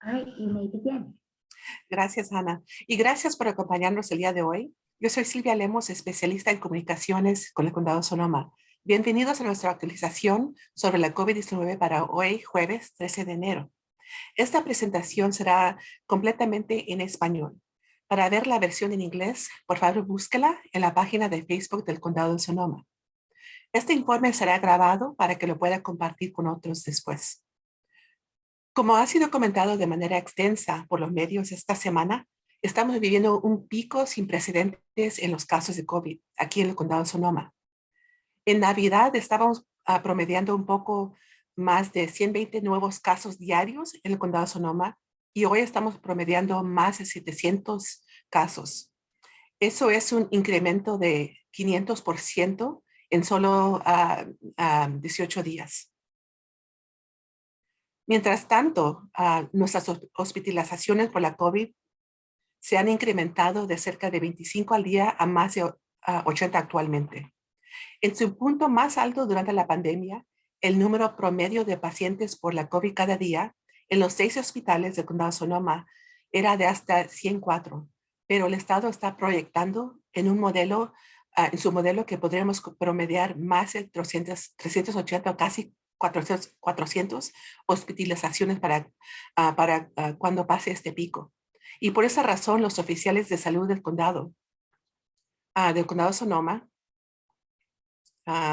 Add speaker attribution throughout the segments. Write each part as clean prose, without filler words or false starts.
Speaker 1: All right, you may begin.
Speaker 2: Gracias, Ana. Y gracias por acompañarnos el día de hoy. Yo soy Silvia Lemos, especialista en comunicaciones con el Condado de Sonoma. Bienvenidos a nuestra actualización sobre la COVID-19 para hoy, jueves 13 de enero. Esta presentación será completamente en español. Para ver la versión en inglés, por favor búsquela en la página de Facebook del Condado de Sonoma. Este informe será grabado para que lo pueda compartir con otros después. Como ha sido comentado de manera extensa por los medios esta semana, estamos viviendo un pico sin precedentes en los casos de COVID aquí en el Condado de Sonoma. En Navidad estábamos promediando un poco más de 120 nuevos casos diarios en el Condado de Sonoma y hoy estamos promediando más de 700 casos. Eso es un incremento de 500% en solo 18 días. Mientras tanto, nuestras hospitalizaciones por la COVID se han incrementado de cerca de 25 al día a más de 80 actualmente. En su punto más alto durante la pandemia, el número promedio de pacientes por la COVID cada día en los 6 hospitales del Condado de Sonoma era de hasta 104, pero el Estado está proyectando en su modelo que podríamos promediar más de 380 o casi 400 hospitalizaciones para cuando pase este pico. Y por esa razón, los oficiales de salud del condado de Sonoma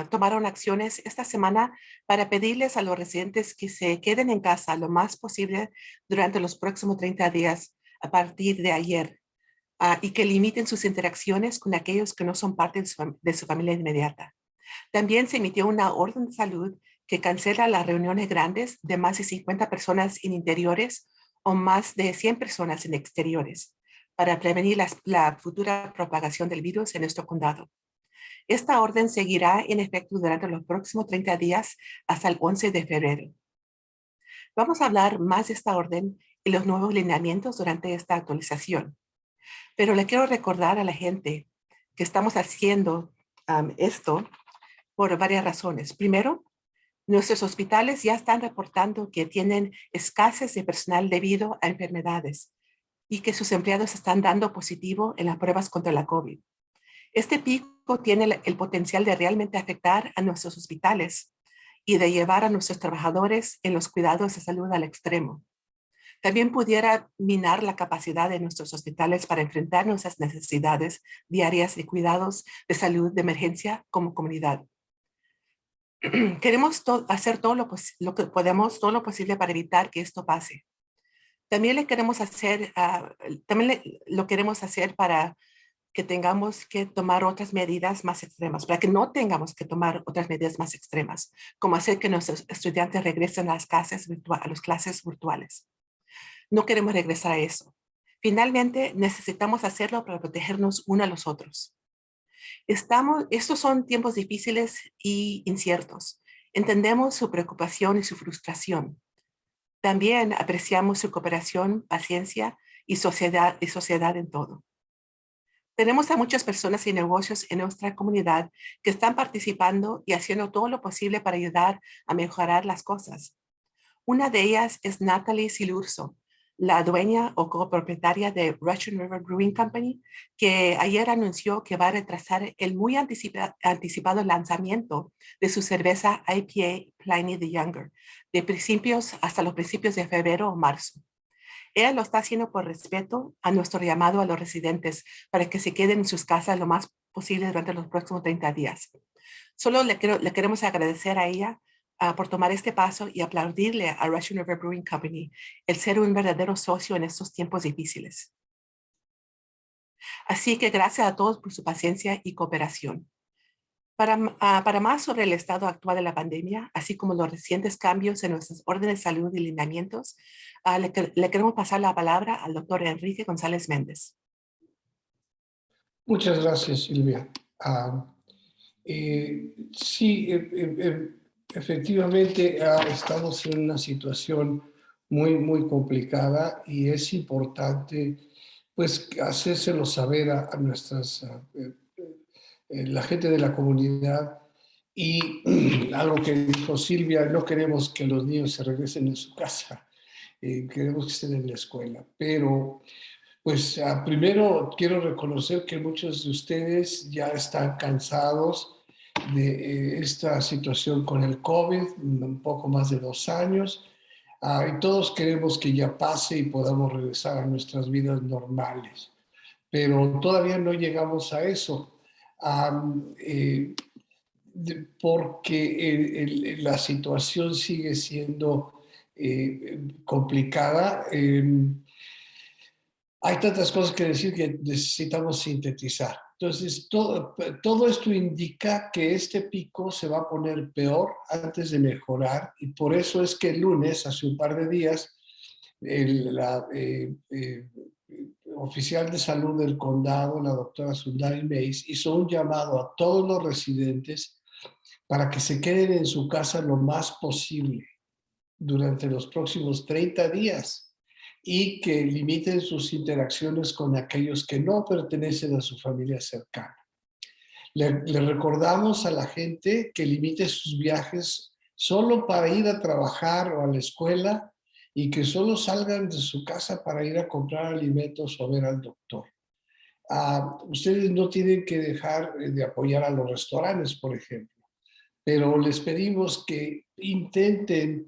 Speaker 2: tomaron acciones esta semana para pedirles a los residentes que se queden en casa lo más posible durante los próximos 30 días a partir de ayer y que limiten sus interacciones con aquellos que no son parte de su familia inmediata. También se emitió una orden de salud que cancela las reuniones grandes de más de 50 personas en interiores o más de 100 personas en exteriores para prevenir la futura propagación del virus en nuestro condado. Esta orden seguirá en efecto durante los próximos 30 días hasta el 11 de febrero. Vamos a hablar más de esta orden y los nuevos lineamientos durante esta actualización. Pero le quiero recordar a la gente que estamos haciendo esto por varias razones. Primero, nuestros hospitales ya están reportando que tienen escasez de personal debido a enfermedades y que sus empleados están dando positivo en las pruebas contra la COVID. Este pico tiene el potencial de realmente afectar a nuestros hospitales y de llevar a nuestros trabajadores en los cuidados de salud al extremo. También pudiera minar la capacidad de nuestros hospitales para enfrentar nuestras necesidades diarias de cuidados de salud de emergencia como comunidad. Queremos hacer todo lo que podemos, todo lo posible para evitar que esto pase. También lo queremos hacer para que tengamos que tomar otras medidas más extremas, para que no tengamos que tomar otras medidas más extremas, como hacer que nuestros estudiantes regresen a las clases virtuales. No queremos regresar a eso. Finalmente, necesitamos hacerlo para protegernos unos a los otros. Estos son tiempos difíciles y inciertos. Entendemos su preocupación y su frustración. También apreciamos su cooperación, paciencia y sociedad en todo. Tenemos a muchas personas y negocios en nuestra comunidad que están participando y haciendo todo lo posible para ayudar a mejorar las cosas. Una de ellas es Natalie Silurso, la dueña o copropietaria de Russian River Brewing Company, que ayer anunció que va a retrasar el muy anticipado lanzamiento de su cerveza IPA Pliny the Younger, hasta los principios de febrero o marzo. Ella lo está haciendo por respeto a nuestro llamado a los residentes para que se queden en sus casas lo más posible durante los próximos 30 días. Solo le queremos agradecer a ella por tomar este paso y aplaudirle a Russian River Brewing Company el ser un verdadero socio en estos tiempos difíciles. Así que gracias a todos por su paciencia y cooperación. Para más sobre el estado actual de la pandemia, así como los recientes cambios en nuestras órdenes de salud y lineamientos, le queremos pasar la palabra al doctor Enrique González Méndez.
Speaker 3: Muchas gracias, Silvia. Sí, efectivamente estamos en una situación muy complicada y es importante pues hacérselo saber a la gente de la comunidad y algo que dijo Silvia, no queremos que los niños se regresen en su casa. queremos que estén en la escuela. Pero, pues, primero quiero reconocer que muchos de ustedes ya están cansados de esta situación con el COVID, un poco más de 2 años, y todos queremos que ya pase y podamos regresar a nuestras vidas normales, pero todavía no llegamos a eso, porque la situación sigue siendo complicada. Hay tantas cosas que decir que necesitamos sintetizar. Entonces, todo esto indica que este pico se va a poner peor antes de mejorar, y por eso es que el lunes, hace un par de días, la oficial de salud del condado, la doctora Sundari Mays, hizo un llamado a todos los residentes para que se queden en su casa lo más posible durante los próximos 30 días y que limiten sus interacciones con aquellos que no pertenecen a su familia cercana. Le recordamos a la gente que limite sus viajes solo para ir a trabajar o a la escuela, y que solo salgan de su casa para ir a comprar alimentos o ver al doctor. Ustedes no tienen que dejar de apoyar a los restaurantes, por ejemplo, pero les pedimos que intenten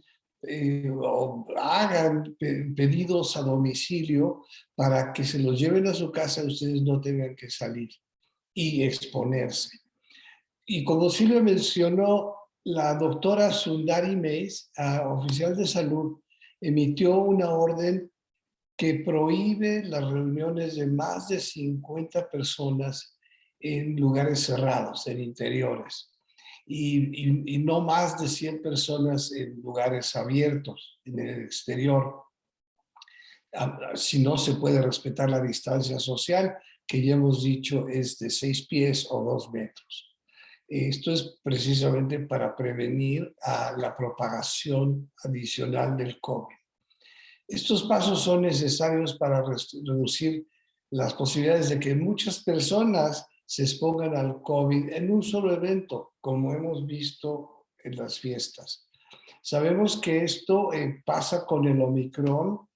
Speaker 3: o hagan pedidos a domicilio para que se los lleven a su casa y ustedes no tengan que salir y exponerse. Y como sí lo mencionó la doctora Sundari Mays, oficial de salud, emitió una orden que prohíbe las reuniones de más de 50 personas en lugares cerrados, en interiores, y no más de 100 personas en lugares abiertos, en el exterior. Si no, se puede respetar la distancia social, que ya hemos dicho es de 6 pies o 2 metros. Esto es precisamente para prevenir la propagación adicional del COVID. Estos pasos son necesarios para reducir las posibilidades de que muchas personas se expongan al COVID en un solo evento, como hemos visto en las fiestas. Sabemos que esto pasa con el Omicron,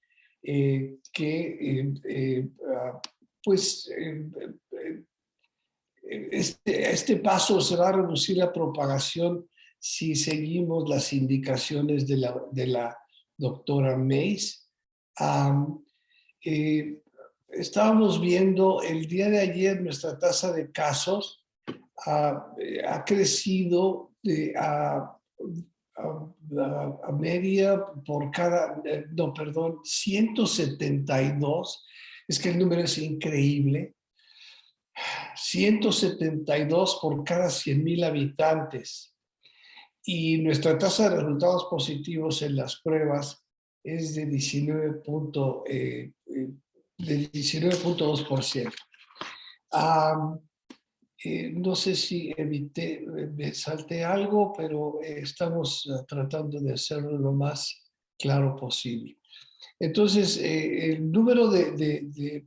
Speaker 3: este paso se va a reducir la propagación si seguimos las indicaciones de la doctora Mays. Estábamos viendo el día de ayer nuestra tasa de casos ha crecido a media por cada, no, perdón, 172, es que el número es increíble, 172 por cada 100,000 habitantes. Y nuestra tasa de resultados positivos en las pruebas es de 19.2%. No sé si me salté algo, pero estamos tratando de hacerlo lo más claro posible. Entonces, el número de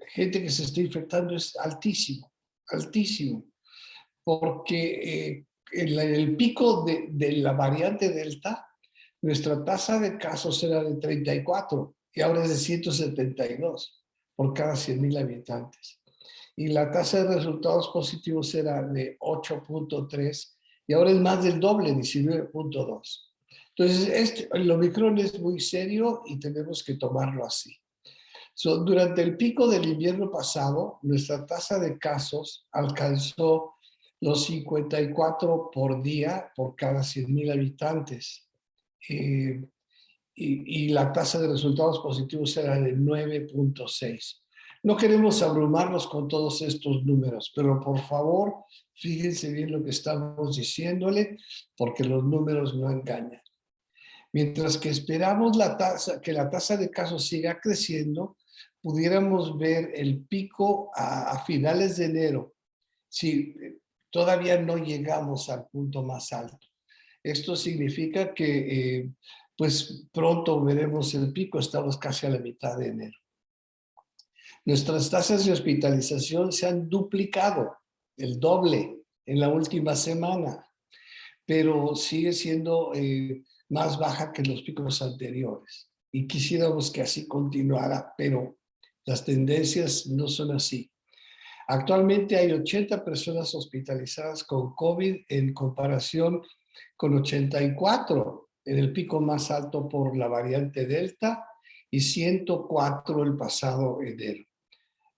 Speaker 3: gente que se está infectando es altísimo, altísimo, porque en el pico de la variante Delta, nuestra tasa de casos era de 34 y ahora es de 172 por cada 100,000 habitantes. Y la tasa de resultados positivos era de 8.3 y ahora es más del doble, 19.2. Entonces, el Omicron es muy serio y tenemos que tomarlo así. Durante el pico del invierno pasado, nuestra tasa de casos alcanzó los 54 por día por cada 100,000 habitantes. Y la tasa de resultados positivos era de 9.6. No queremos abrumarnos con todos estos números, pero por favor, fíjense bien lo que estamos diciéndole, porque los números no engañan. Mientras que esperamos que la tasa de casos siga creciendo, pudiéramos ver el pico a finales de enero, si todavía no llegamos al punto más alto. Esto significa que pues pronto veremos el pico, estamos casi a la mitad de enero. Nuestras tasas de hospitalización se han duplicado, el doble en la última semana, pero sigue siendo más baja que los picos anteriores. y quisiéramos que así continuara, pero las tendencias no son así. Actualmente hay 80 personas hospitalizadas con COVID en comparación con 84 en el pico más alto por la variante Delta y 104 el pasado enero.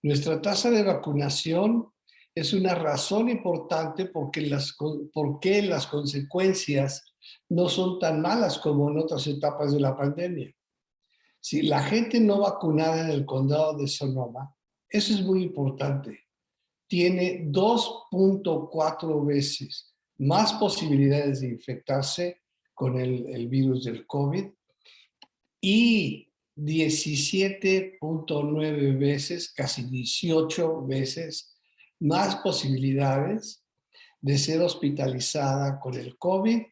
Speaker 3: Nuestra tasa de vacunación es una razón importante porque las consecuencias no son tan malas como en otras etapas de la pandemia. Si la gente no vacunada en el condado de Sonoma, eso es muy importante, tiene 2.4 veces más posibilidades de infectarse con el virus del COVID y 17.9 veces, casi 18 veces más posibilidades de ser hospitalizada con el COVID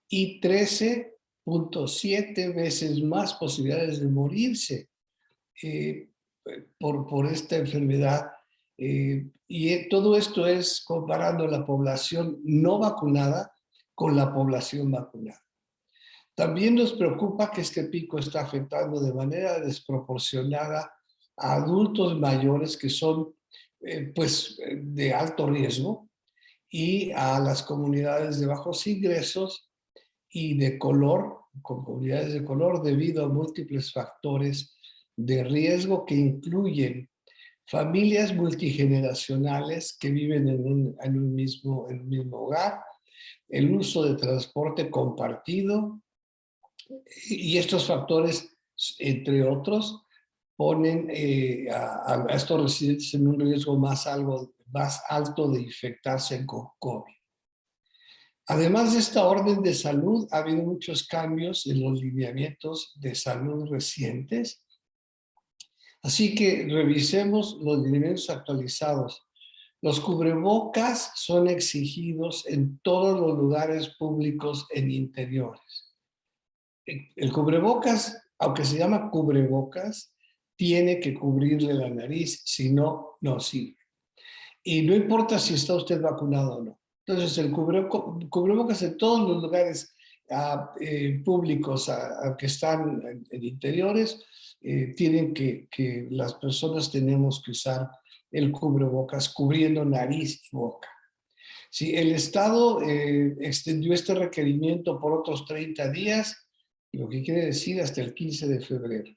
Speaker 3: y 13.7 veces más posibilidades de morirse por esta enfermedad. Y todo esto es comparando la población no vacunada con la población vacunada. También nos preocupa que este pico está afectando de manera desproporcionada a adultos mayores que son de alto riesgo y a las comunidades de bajos ingresos y de color, con comunidades de color, debido a múltiples factores de riesgo que incluyen familias multigeneracionales que viven en un mismo hogar, el uso de transporte compartido, y estos factores, entre otros, ponen a estos residentes en un riesgo más alto de infectarse con COVID. Además de esta orden de salud, ha habido muchos cambios en los lineamientos de salud recientes. Así que revisemos los lineamientos actualizados. Los cubrebocas son exigidos en todos los lugares públicos en interiores. El cubrebocas, aunque se llama cubrebocas, tiene que cubrirle la nariz, si no, no sirve. Y no importa si está usted vacunado o no. Entonces, el cubrebocas en todos los lugares públicos que están en interiores, tienen que las personas tenemos que usar el cubrebocas cubriendo nariz y boca. Si el Estado extendió este requerimiento por otros 30 días, lo que quiere decir hasta el 15 de febrero.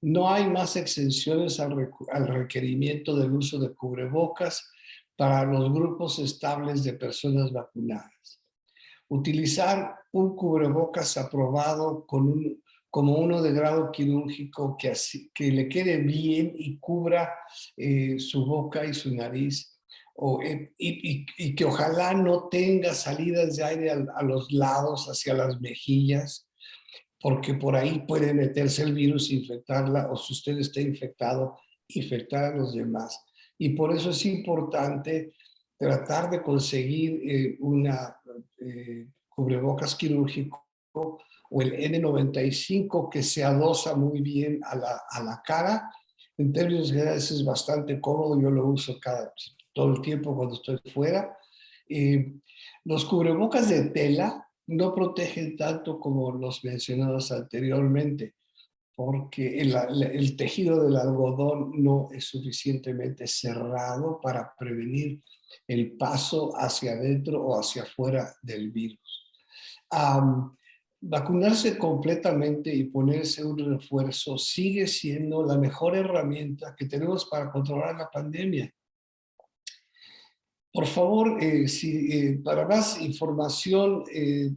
Speaker 3: No hay más exenciones al requerimiento del uso de cubrebocas para los grupos estables de personas vacunadas. Utilizar un cubrebocas aprobado como uno de grado quirúrgico que le quede bien y cubra su boca y su nariz, y que ojalá no tenga salidas de aire a los lados, hacia las mejillas, porque por ahí puede meterse el virus, infectarla, o si usted está infectado, infectar a los demás. Y por eso es importante tratar de conseguir una cubrebocas quirúrgico o el N95 que se adosa muy bien a la cara. En términos generales es bastante cómodo, yo lo uso todo el tiempo cuando estoy fuera. Los cubrebocas de tela no protegen tanto como los mencionados anteriormente, porque el tejido del algodón no es suficientemente cerrado para prevenir el paso hacia adentro o hacia afuera del virus. Vacunarse completamente y ponerse un refuerzo sigue siendo la mejor herramienta que tenemos para controlar la pandemia. Por favor, para más información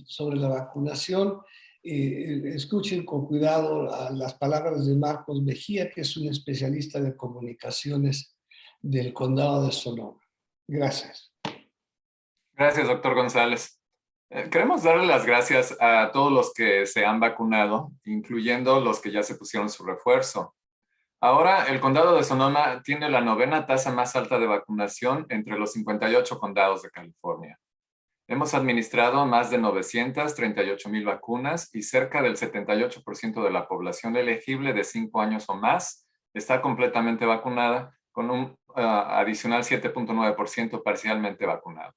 Speaker 3: sobre la vacunación, escuchen con cuidado las palabras de Marcos Mejía, que es un especialista de comunicaciones del Condado de Sonoma. Gracias.
Speaker 1: Gracias, doctor González. Queremos darle las gracias a todos los que se han vacunado, incluyendo los que ya se pusieron su refuerzo. Ahora, el condado de Sonoma tiene la 9ª tasa más alta de vacunación entre los 58 condados de California. Hemos administrado más de 938,000 vacunas y cerca del 78% de la población elegible de 5 años o más está completamente vacunada, con un adicional 7.9% parcialmente vacunado.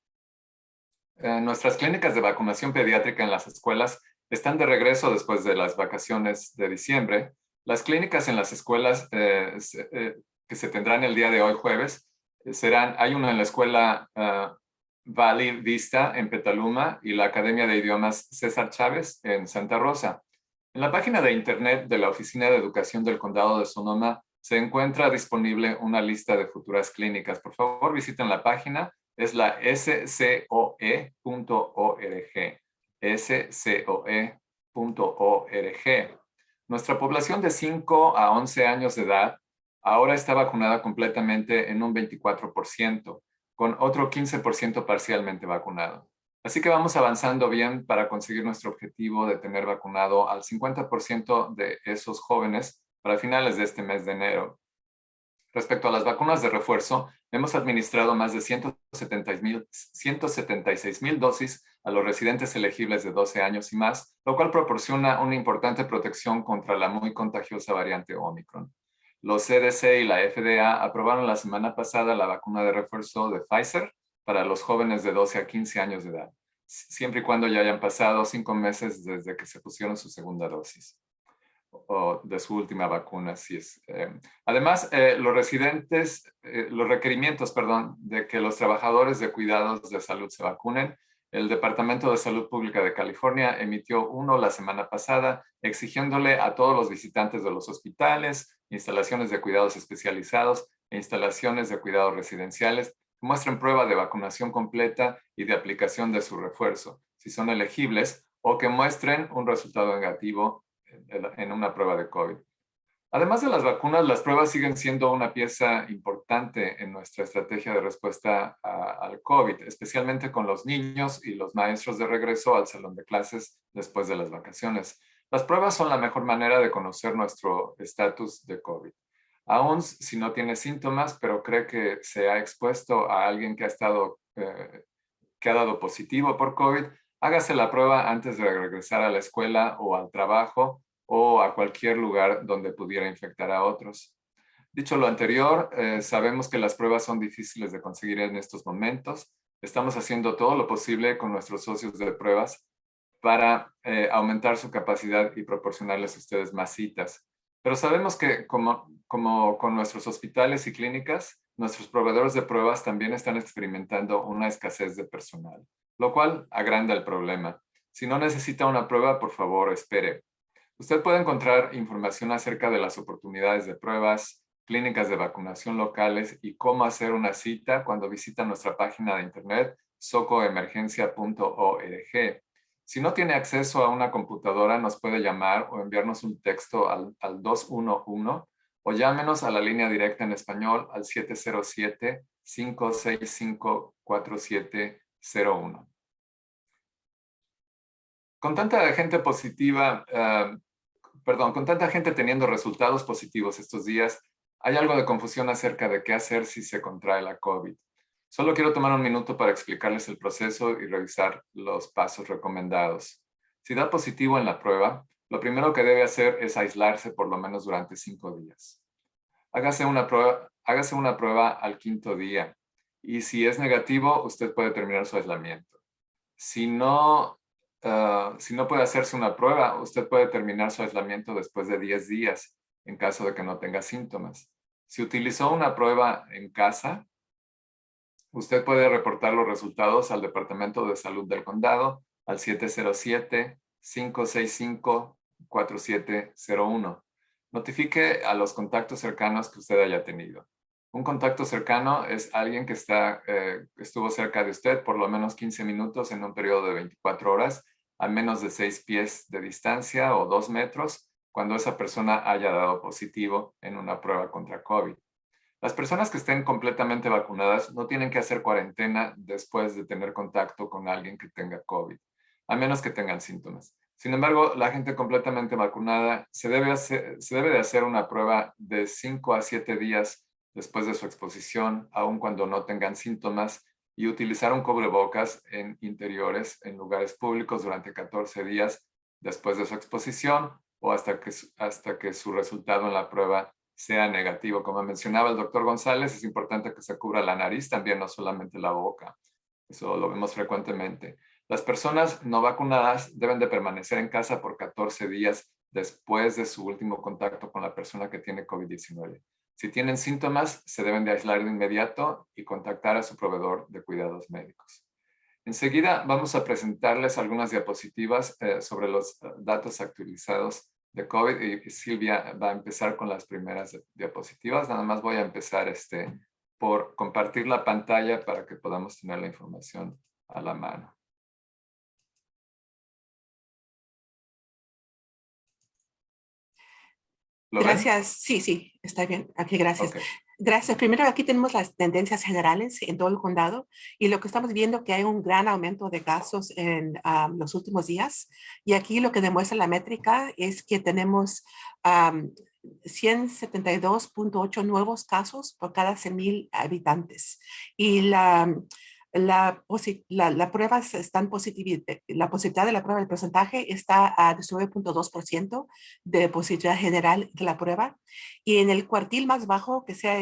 Speaker 1: Nuestras clínicas de vacunación pediátrica en las escuelas están de regreso después de las vacaciones de diciembre. Las clínicas en las escuelas que se tendrán el día de hoy, jueves, hay una en la escuela Valley Vista en Petaluma y la Academia de Idiomas César Chávez en Santa Rosa. En la página de internet de la Oficina de Educación del Condado de Sonoma se encuentra disponible una lista de futuras clínicas. Por favor, visiten la página. Es la scoe.org. scoe.org. Nuestra población de 5 a 11 años de edad ahora está vacunada completamente en un 24%, con otro 15% parcialmente vacunado. Así que vamos avanzando bien para conseguir nuestro objetivo de tener vacunado al 50% de esos jóvenes para finales de este mes de enero. Respecto a las vacunas de refuerzo, hemos administrado más de 176,000 dosis a los residentes elegibles de 12 años y más, lo cual proporciona una importante protección contra la muy contagiosa variante Omicron. Los CDC y la FDA aprobaron la semana pasada la vacuna de refuerzo de Pfizer para los jóvenes de 12 a 15 años de edad, siempre y cuando ya hayan pasado 5 meses desde que se pusieron su segunda dosis o de su última vacuna. Además, los requerimientos, de que los trabajadores de cuidados de salud se vacunen, el Departamento de Salud Pública de California emitió uno la semana pasada exigiéndole a todos los visitantes de los hospitales, instalaciones de cuidados especializados e instalaciones de cuidados residenciales que muestren prueba de vacunación completa y de aplicación de su refuerzo, si son elegibles, o que muestren un resultado negativo en una prueba de COVID. Además de las vacunas, las pruebas siguen siendo una pieza importante en nuestra estrategia de respuesta al COVID, especialmente con los niños y los maestros de regreso al salón de clases después de las vacaciones. Las pruebas son la mejor manera de conocer nuestro estatus de COVID. Aún si no tiene síntomas, pero cree que se ha expuesto a alguien que ha dado positivo por COVID, hágase la prueba antes de regresar a la escuela o al trabajo o a cualquier lugar donde pudiera infectar a otros. Dicho lo anterior, sabemos que las pruebas son difíciles de conseguir en estos momentos. Estamos haciendo todo lo posible con nuestros socios de pruebas para aumentar su capacidad y proporcionarles a ustedes más citas. Pero sabemos que como con nuestros hospitales y clínicas, nuestros proveedores de pruebas también están experimentando una escasez de personal, lo cual agranda el problema. Si no necesita una prueba, por favor, espere. Usted puede encontrar información acerca de las oportunidades de pruebas, clínicas de vacunación locales y cómo hacer una cita cuando visita nuestra página de internet socoemergencia.org. Si no tiene acceso a una computadora, nos puede llamar o enviarnos un texto al 211 o llámenos a la línea directa en español al 707-565-4701. Con tanta gente con tanta gente teniendo resultados positivos estos días, hay algo de confusión acerca de qué hacer si se contrae la COVID. Solo quiero tomar un minuto para explicarles el proceso y revisar los pasos recomendados. Si da positivo en la prueba, lo primero que debe hacer es aislarse por lo menos durante 5 días. Hágase una prueba al 5.º día y si es negativo, usted puede terminar su aislamiento. Si no puede hacerse una prueba, usted puede terminar su aislamiento después de 10 días en caso de que no tenga síntomas. Si utilizó una prueba en casa, usted puede reportar los resultados al Departamento de Salud del Condado al 707-565-4701. Notifique a los contactos cercanos que usted haya tenido. Un contacto cercano es alguien que estuvo cerca de usted por lo menos 15 minutos en un periodo de 24 horas, a menos de 6 pies de distancia o 2 metros, cuando esa persona haya dado positivo en una prueba contra COVID. Las personas que estén completamente vacunadas no tienen que hacer cuarentena después de tener contacto con alguien que tenga COVID, a menos que tengan síntomas. Sin embargo, la gente completamente vacunada se debe de hacer una prueba de 5 a 7 días después de su exposición, aun cuando no tengan síntomas, y utilizar un cubrebocas en interiores en lugares públicos durante 14 días después de su exposición o hasta que su resultado en la prueba sea negativo. Como mencionaba el doctor González, es importante que se cubra la nariz también, no solamente la boca. Eso lo vemos frecuentemente. Las personas no vacunadas deben de permanecer en casa por 14 días después de su último contacto con la persona que tiene COVID-19. Si tienen síntomas, se deben de aislar de inmediato y contactar a su proveedor de cuidados médicos. Enseguida vamos a presentarles algunas diapositivas sobre los datos actualizados de COVID y Silvia va a empezar con las primeras diapositivas. Nada más voy a empezar por compartir la pantalla para que podamos tener la información a la mano.
Speaker 2: Gracias. Sí, está bien. Aquí, gracias.
Speaker 1: Okay.
Speaker 2: Gracias. Primero, aquí tenemos las tendencias generales en todo el condado y lo que estamos viendo que hay un gran aumento de casos en los últimos días. Y aquí lo que demuestra la métrica es que tenemos 172.8 nuevos casos por cada 100,000 habitantes. Y la positividad de la prueba, el porcentaje está a 19.2% de positividad general de la prueba. Y en el cuartil más bajo, que sea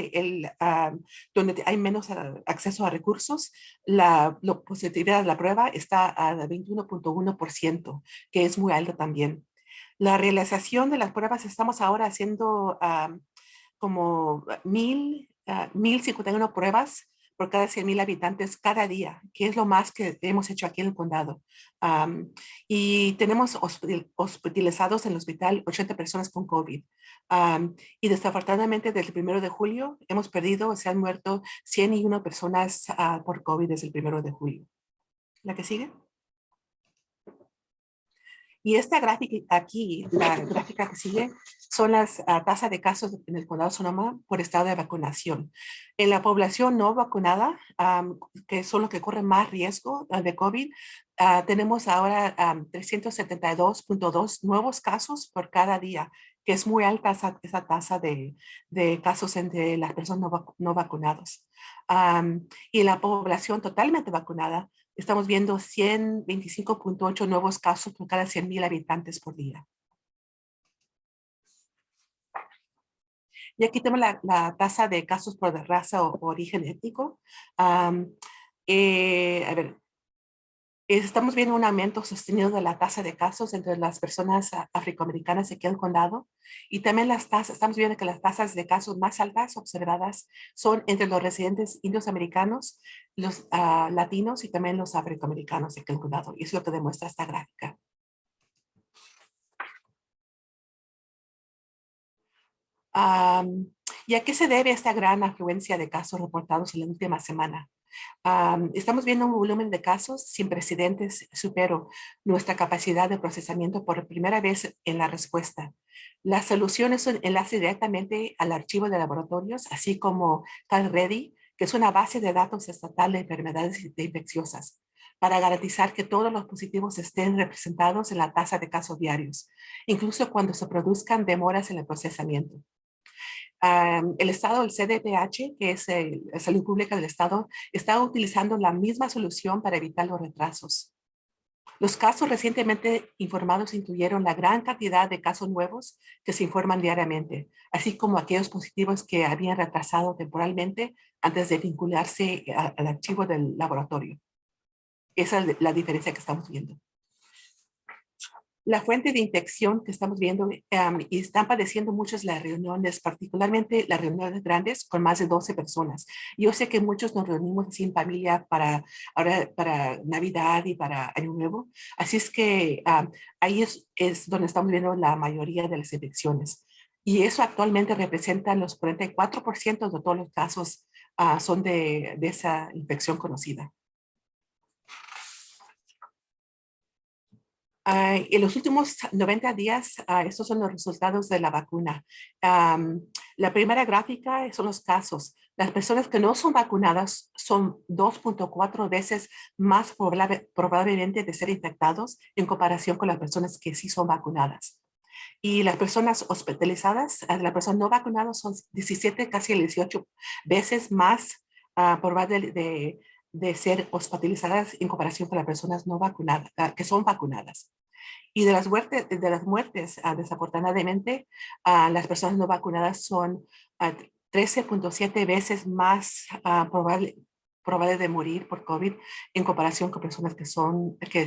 Speaker 2: donde hay menos acceso a recursos, la positividad de la prueba está a 21.1%, que es muy alto también. La realización de las pruebas, estamos ahora haciendo como 1,051 pruebas por cada 100,000 habitantes cada día, que es lo más que hemos hecho aquí en el condado. Y tenemos hospitalizados en el hospital 80 personas con COVID. Y desafortunadamente desde el 1 de julio se han muerto 101 personas por COVID desde el 1 de julio. ¿La que sigue? Y esta gráfica aquí, la gráfica que sigue, son las tasas de casos en el condado de Sonoma por estado de vacunación. En la población no vacunada, que son los que corren más riesgo de COVID, tenemos ahora 372.2 nuevos casos por cada día, que es muy alta esa tasa de casos entre las personas no vacunados. Y la población totalmente vacunada, estamos viendo 125.8 nuevos casos por cada 100,000 habitantes por día. Y aquí tenemos la tasa de casos por raza o origen étnico. Estamos viendo un aumento sostenido de la tasa de casos entre las personas afroamericanas aquí en el condado. Y también estamos viendo que las tasas de casos más altas observadas son entre los residentes indios americanos, los latinos y también los afroamericanos aquí en el condado. Y eso es lo que demuestra esta gráfica. ¿Y a qué se debe esta gran afluencia de casos reportados en la última semana? Estamos viendo un volumen de casos sin precedentes, superó nuestra capacidad de procesamiento por primera vez en la respuesta. Las soluciones son enlaces directamente al archivo de laboratorios, así como CalReady, que es una base de datos estatal de enfermedades infecciosas, para garantizar que todos los positivos estén representados en la tasa de casos diarios, incluso cuando se produzcan demoras en el procesamiento. El Estado, el CDPH, que es la Salud Pública del Estado, está utilizando la misma solución para evitar los retrasos. Los casos recientemente informados incluyeron la gran cantidad de casos nuevos que se informan diariamente, así como aquellos positivos que habían retrasado temporalmente antes de vincularse al archivo del laboratorio. Esa es la diferencia que estamos viendo. La fuente de infección que estamos viendo y están padeciendo muchas las reuniones, particularmente las reuniones grandes con más de 12 personas. Yo sé que muchos nos reunimos así en familia para Navidad y para Año Nuevo. Así es que ahí es donde estamos viendo la mayoría de las infecciones. Y eso actualmente representa los 44% de todos los casos son de esa infección conocida. En los últimos 90 días, estos son los resultados de la vacuna. La primera gráfica son los casos. Las personas que no son vacunadas son 2.4 veces más probablemente de ser infectados en comparación con las personas que sí son vacunadas. Y las personas hospitalizadas, las personas no vacunadas son 17, casi 18 veces más probables de ser hospitalizadas en comparación con las personas no vacunadas, que son vacunadas. Y de las muertes desafortunadamente, las personas no vacunadas son 13.7 veces más probabilidad de morir por COVID en comparación con personas que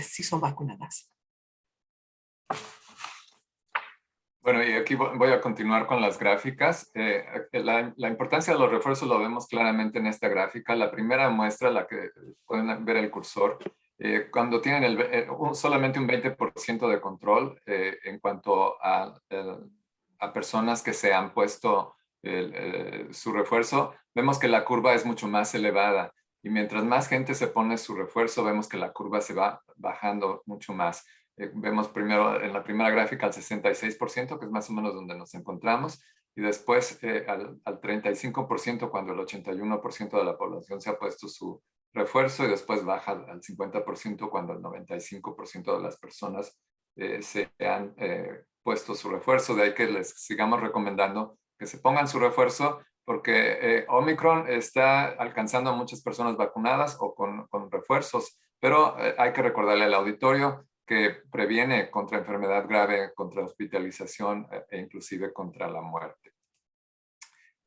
Speaker 2: sí son vacunadas.
Speaker 1: Bueno, y aquí voy a continuar con las gráficas. La importancia de los refuerzos lo vemos claramente en esta gráfica. La primera muestra, la que pueden ver el cursor, cuando tienen solamente un 20% de control en cuanto a personas que se han puesto su refuerzo, vemos que la curva es mucho más elevada. Y mientras más gente se pone su refuerzo, vemos que la curva se va bajando mucho más. Vemos primero en la primera gráfica al 66%, que es más o menos donde nos encontramos, y después al 35% cuando el 81% de la población se ha puesto su refuerzo, y después baja al 50% cuando el 95% de las personas se han puesto su refuerzo. De ahí que les sigamos recomendando que se pongan su refuerzo, porque Omicron está alcanzando a muchas personas vacunadas o con refuerzos, pero hay que recordarle al auditorio que previene contra enfermedad grave, contra hospitalización e inclusive contra la muerte.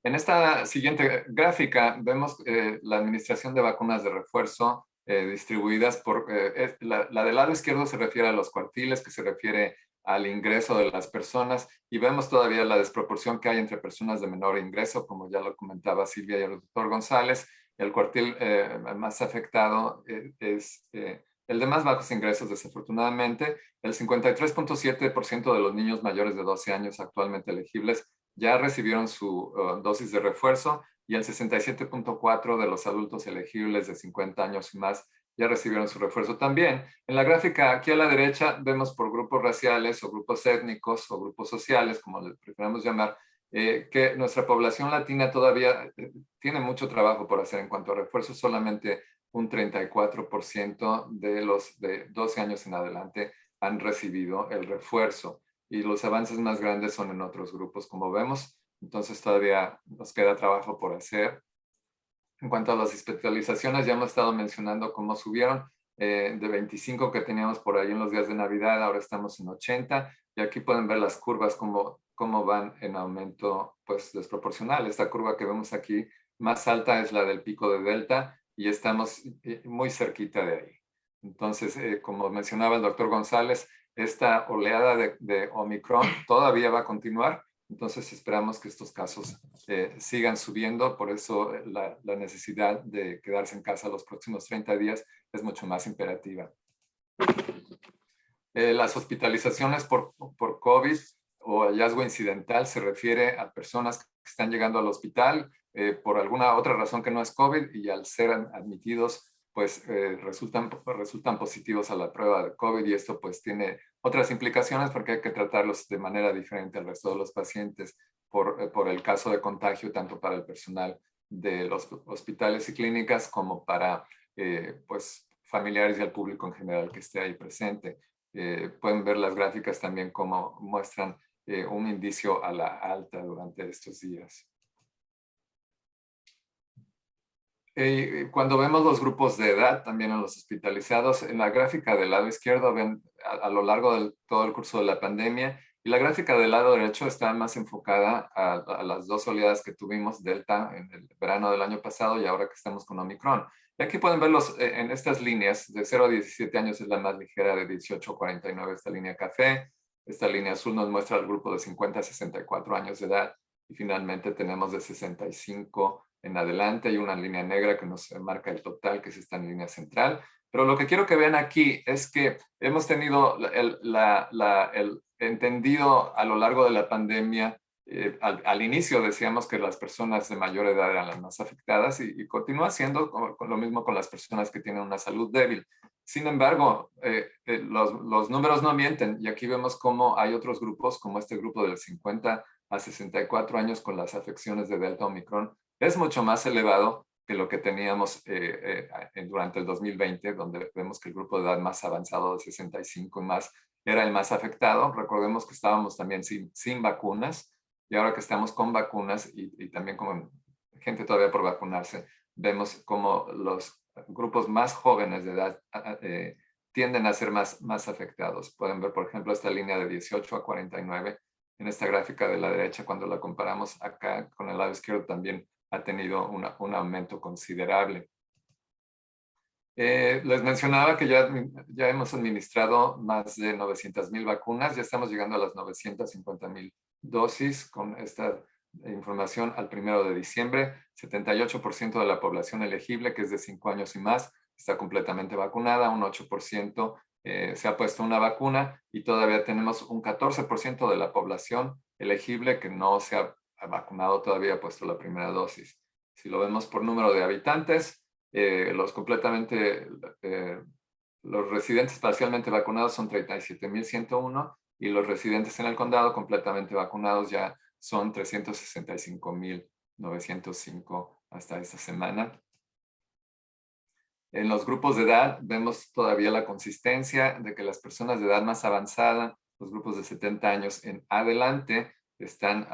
Speaker 1: En esta siguiente gráfica vemos la administración de vacunas de refuerzo distribuidas por... la del lado izquierdo se refiere a los cuartiles, que se refiere al ingreso de las personas, y vemos todavía la desproporción que hay entre personas de menor ingreso, como ya lo comentaba Silvia y el doctor González. El cuartil más afectado es el de más bajos ingresos, desafortunadamente. El 53.7% de los niños mayores de 12 años actualmente elegibles ya recibieron su dosis de refuerzo, y el 67.4% de los adultos elegibles de 50 años y más ya recibieron su refuerzo también. En la gráfica aquí a la derecha vemos por grupos raciales o grupos étnicos o grupos sociales, como les preferamos llamar, que nuestra población latina todavía tiene mucho trabajo por hacer en cuanto a refuerzos. Solamente un 34% de los de 12 años en adelante han recibido el refuerzo, y los avances más grandes son en otros grupos, como vemos. Entonces todavía nos queda trabajo por hacer. En cuanto a las hospitalizaciones, ya hemos estado mencionando cómo subieron de 25 que teníamos por ahí en los días de Navidad, ahora estamos en 80, y aquí pueden ver las curvas cómo van en aumento pues desproporcional. Esta curva que vemos aquí más alta es la del pico de Delta, y estamos muy cerquita de ahí. Entonces, como mencionaba el doctor González, esta oleada de Omicron todavía va a continuar. Entonces esperamos que estos casos sigan subiendo. Por eso la necesidad de quedarse en casa los próximos 30 días es mucho más imperativa. Las hospitalizaciones por COVID o hallazgo incidental se refiere a personas que están llegando al hospital por alguna otra razón que no es COVID, y al ser admitidos pues resultan positivos a la prueba de COVID, y esto pues tiene otras implicaciones porque hay que tratarlos de manera diferente al resto de los pacientes por el caso de contagio, tanto para el personal de los hospitales y clínicas como para pues familiares y al público en general que esté ahí presente. Pueden ver las gráficas también como muestran un indicio a la alta durante estos días. Cuando vemos los grupos de edad, también en los hospitalizados, en la gráfica del lado izquierdo ven a lo largo de todo el curso de la pandemia, y la gráfica del lado derecho está más enfocada a las dos oleadas que tuvimos, Delta en el verano del año pasado y ahora que estamos con Omicron. Y aquí pueden verlos en estas líneas, de 0 a 17 años es la más ligera, de 18 a 49 esta línea café, esta línea azul nos muestra el grupo de 50 a 64 años de edad, y finalmente tenemos de 65 en adelante. Hay una línea negra que nos marca el total, que es esta línea central. Pero lo que quiero que vean aquí es que hemos tenido el entendido a lo largo de la pandemia. Al inicio decíamos que las personas de mayor edad eran las más afectadas, y continúa siendo con lo mismo con las personas que tienen una salud débil. Sin embargo, los números no mienten, y aquí vemos cómo hay otros grupos, como este grupo de 50 a 64 años con las afecciones de Delta Omicron, es mucho más elevado que lo que teníamos durante el 2020, donde vemos que el grupo de edad más avanzado de 65 y más era el más afectado. Recordemos que estábamos también sin vacunas, y ahora que estamos con vacunas y también con gente todavía por vacunarse, vemos como los grupos más jóvenes de edad tienden a ser más afectados. Pueden ver, por ejemplo, esta línea de 18 a 49 en esta gráfica de la derecha. Cuando la comparamos acá con el lado izquierdo, también ha tenido un aumento considerable. Les mencionaba que ya hemos administrado más de 900,000 vacunas, ya estamos llegando a las 950,000 dosis con esta información al 1 de diciembre. 78% de la población elegible, que es de 5 años y más, está completamente vacunada, un 8% se ha puesto una vacuna y todavía tenemos un 14% de la población elegible que no se ha vacunado todavía, ha puesto la primera dosis. Si lo vemos por número de habitantes, los residentes parcialmente vacunados son 37,101 y los residentes en el condado completamente vacunados ya son 365,905 hasta esta semana. En los grupos de edad vemos todavía la consistencia de que las personas de edad más avanzada, los grupos de 70 años en adelante, están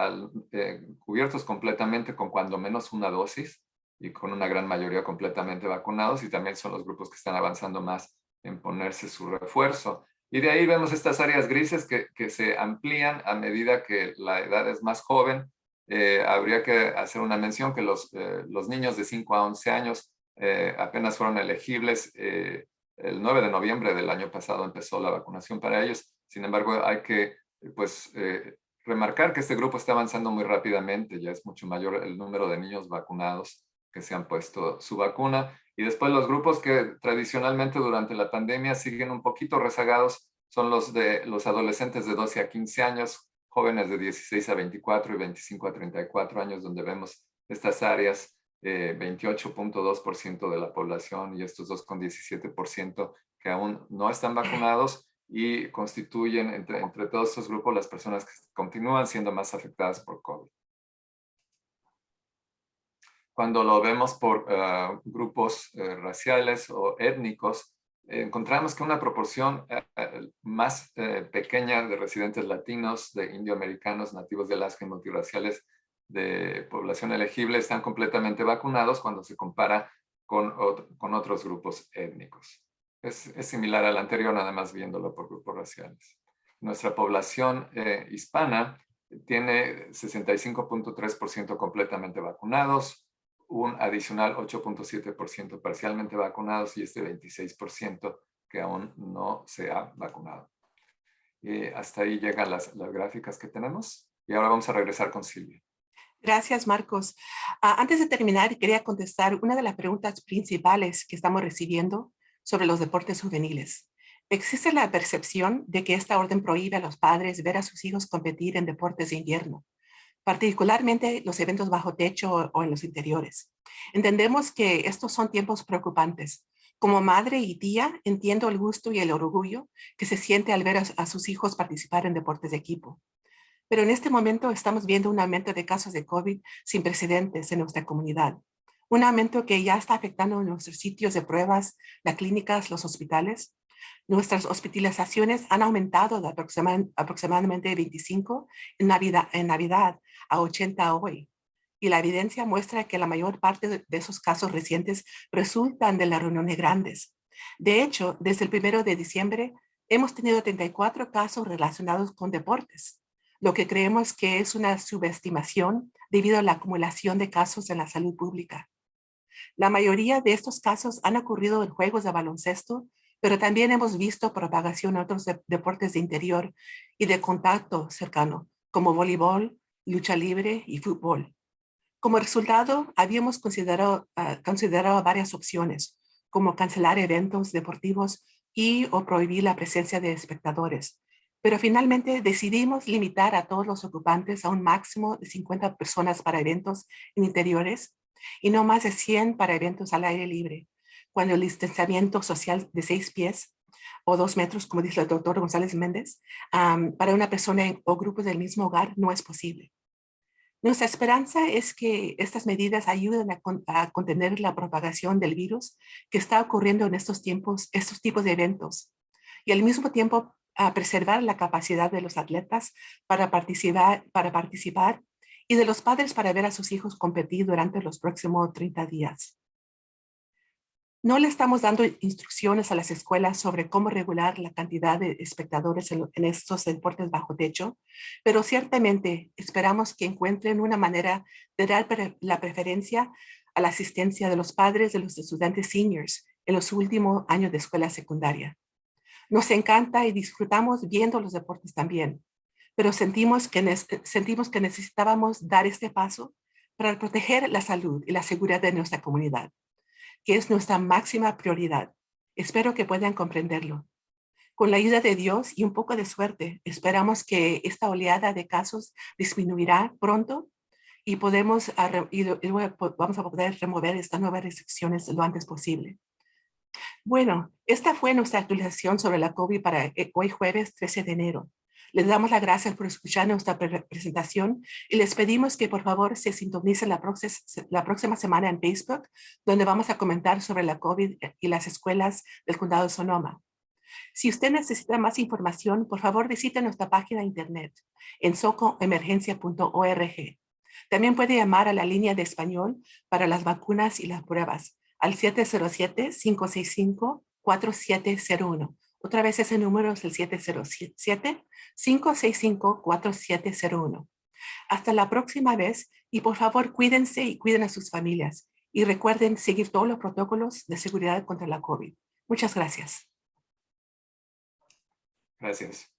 Speaker 1: cubiertos completamente con cuando menos una dosis y con una gran mayoría completamente vacunados, y también son los grupos que están avanzando más en ponerse su refuerzo. Y de ahí vemos estas áreas grises que se amplían a medida que la edad es más joven. Habría que hacer una mención que los niños de 5 a 11 años apenas fueron elegibles. El 9 de noviembre del año pasado empezó la vacunación para ellos. Sin embargo, hay que remarcar que este grupo está avanzando muy rápidamente. Ya es mucho mayor el número de niños vacunados que se han puesto su vacuna. Y después los grupos que tradicionalmente durante la pandemia siguen un poquito rezagados son los de los adolescentes de 12 a 15 años, jóvenes de 16 a 24 y 25 a 34 años, donde vemos estas áreas, 28,2% de la población y estos dos con 17% que aún no están vacunados y constituyen entre todos estos grupos las personas que continúan siendo más afectadas por COVID. Cuando lo vemos por grupos raciales o étnicos, encontramos que una proporción más pequeña de residentes latinos, de indioamericanos, nativos de Alaska y multirraciales de población elegible están completamente vacunados cuando se compara con otros grupos étnicos. Es similar al anterior, nada más viéndolo por grupos raciales. Nuestra población hispana tiene 65,3% completamente vacunados, un adicional 8,7% parcialmente vacunados y este 26% que aún no se ha vacunado. Hasta ahí llegan las gráficas que tenemos y ahora vamos a regresar con Silvia.
Speaker 2: Gracias, Marcos. Antes de terminar, quería contestar una de las preguntas principales que estamos recibiendo sobre los deportes juveniles. ¿Existe la percepción de que esta orden prohíbe a los padres ver a sus hijos competir en deportes de invierno, particularmente los eventos bajo techo o en los interiores? Entendemos que estos son tiempos preocupantes. Como madre y tía, entiendo el gusto y el orgullo que se siente al ver a sus hijos participar en deportes de equipo. Pero en este momento estamos viendo un aumento de casos de COVID sin precedentes en nuestra comunidad. Un aumento que ya está afectando nuestros sitios de pruebas, las clínicas, los hospitales. Nuestras hospitalizaciones han aumentado de aproximadamente 25 en Navidad a 80 hoy. Y la evidencia muestra que la mayor parte de esos casos recientes resultan de las reuniones grandes. De hecho, desde el 1 de diciembre hemos tenido 34 casos relacionados con deportes, lo que creemos que es una subestimación debido a la acumulación de casos en la salud pública. La mayoría de estos casos han ocurrido en juegos de baloncesto, pero también hemos visto propagación en otros deportes de interior y de contacto cercano, como voleibol, lucha libre y fútbol. Como resultado, habíamos considerado varias opciones, como cancelar eventos deportivos o prohibir la presencia de espectadores. Pero finalmente decidimos limitar a todos los ocupantes a un máximo de 50 personas para eventos en interiores y no más de 100 para eventos al aire libre, cuando el distanciamiento social de 6 pies o 2 metros, como dice el doctor González Méndez, para una persona o grupo del mismo hogar no es posible. Nuestra esperanza es que estas medidas ayuden a contener la propagación del virus que está ocurriendo en estos tipos de eventos y al mismo tiempo a preservar la capacidad de los atletas para participar y de los padres para ver a sus hijos competir durante los próximos 30 días. No le estamos dando instrucciones a las escuelas sobre cómo regular la cantidad de espectadores en estos deportes bajo techo, pero ciertamente esperamos que encuentren una manera de dar la preferencia a la asistencia de los padres de los estudiantes seniors en los últimos años de escuela secundaria. Nos encanta y disfrutamos viendo los deportes también, pero sentimos que necesitábamos dar este paso para proteger la salud y la seguridad de nuestra comunidad, que es nuestra máxima prioridad. Espero que puedan comprenderlo. Con la ayuda de Dios y un poco de suerte, esperamos que esta oleada de casos disminuirá pronto y vamos a poder remover estas nuevas restricciones lo antes posible. Bueno, esta fue nuestra actualización sobre la COVID para hoy jueves 13 de enero. Les damos las gracias por escuchar nuestra presentación y les pedimos que por favor se sintonicen la próxima semana en Facebook, donde vamos a comentar sobre la COVID y las escuelas del condado de Sonoma. Si usted necesita más información, por favor visite nuestra página de internet en socoemergencia.org. También puede llamar a la línea de español para las vacunas y las pruebas al 707-565-4701. Otra vez ese número es el 707-565-4701. Hasta la próxima vez y por favor cuídense y cuiden a sus familias. Y recuerden seguir todos los protocolos de seguridad contra la COVID. Muchas gracias.
Speaker 1: Gracias.